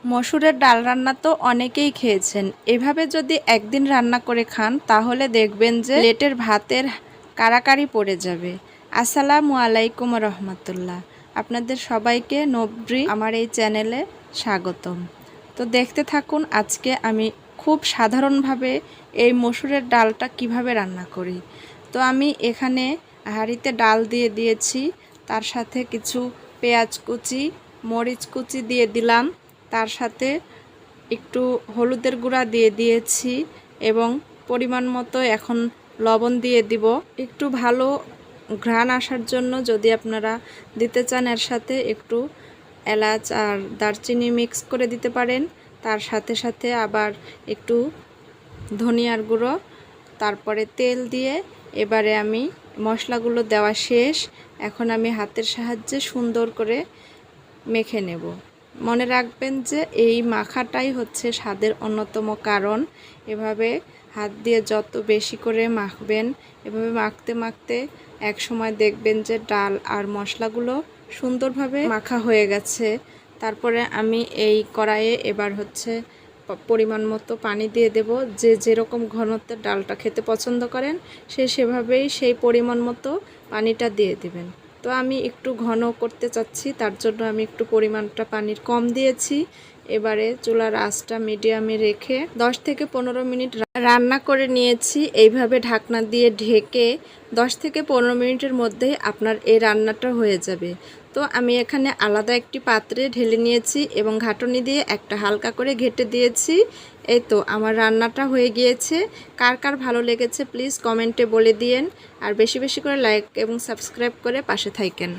মসুরের ডাল রান্না তো অনেকেই খেয়েছেন। এভাবে যদি একদিন রান্না করে খান তাহলে দেখবেন যে প্লেটের ভাতের কারাকারি পড়ে যাবে। আসসালামু আলাইকুম রহমতুল্লাহ। আপনাদের সবাইকে নবরি আমার এই চ্যানেলে স্বাগতম। তো দেখতে থাকুন আজকে আমি খুব সাধারণভাবে এই মসুরের ডালটা কিভাবে রান্না করি। তো আমি এখানে হাঁড়িতে ডাল দিয়ে দিয়েছি, তার সাথে কিছু পেঁয়াজ কুচি, মরিচ কুচি দিয়ে দিলাম, তার সাথে একটু হলুদের গুঁড়া দিয়ে দিয়েছি এবং পরিমাণ মতো এখন লবণ দিয়ে দিব। একটু ভালো ঘ্রাণ আসার জন্য যদি আপনারা দিতে চান এর সাথে একটু এলাচ আর দারচিনি মিক্স করে দিতে পারেন। তার সাথে সাথে আবার একটু ধনিয়ার গুঁড়ো, তারপরে তেল দিয়ে এবারে আমি মশলাগুলো দেওয়া শেষ। এখন আমি হাতের সাহায্যে সুন্দর করে মেখে নেব। মনে রাখবেন যে এই মাখাটাই হচ্ছে স্বাদের অন্যতম কারণ। এভাবে হাত দিয়ে যত বেশি করে মাখবেন, এভাবে মাখতে মাখতে এক সময় দেখবেন যে ডাল আর মশলাগুলো সুন্দরভাবে মাখা হয়ে গেছে। তারপরে আমি এই কড়াইয়ে এবার হচ্ছে পরিমাণ মতো পানি দিয়ে দেব। যে যেরকম ঘনত্বের ডালটা খেতে পছন্দ করেন সেভাবেই সেই পরিমাণ মতো পানিটা দিয়ে দেবেন। তো আমি একটু ঘন করতে চাচ্ছি, তার জন্য আমি একটু পরিমাণটা পানির কম দিয়েছি। এবারে চুলার আঁচটা মিডিয়ামে রেখে 10 থেকে 15 মিনিট রান্না করে নিয়েছি। এইভাবে ঢাকনা দিয়ে ঢেকে 10 থেকে 15 মিনিটের মধ্যেই আপনার এই রান্নাটা হয়ে যাবে। তো আমি এখানে আলাদা একটি পাত্রে ঢেলে নিয়েছি এবং ঘাটনি দিয়ে একটা হালকা করে ঘেঁটে দিয়েছি। এই তো আমার রান্নাটা হয়ে গিয়েছে। কার কার ভালো লেগেছে প্লিজ কমেন্টে বলে দিয়েন, আর বেশি বেশি করে লাইক এবং সাবস্ক্রাইব করে পাশে থাকেন।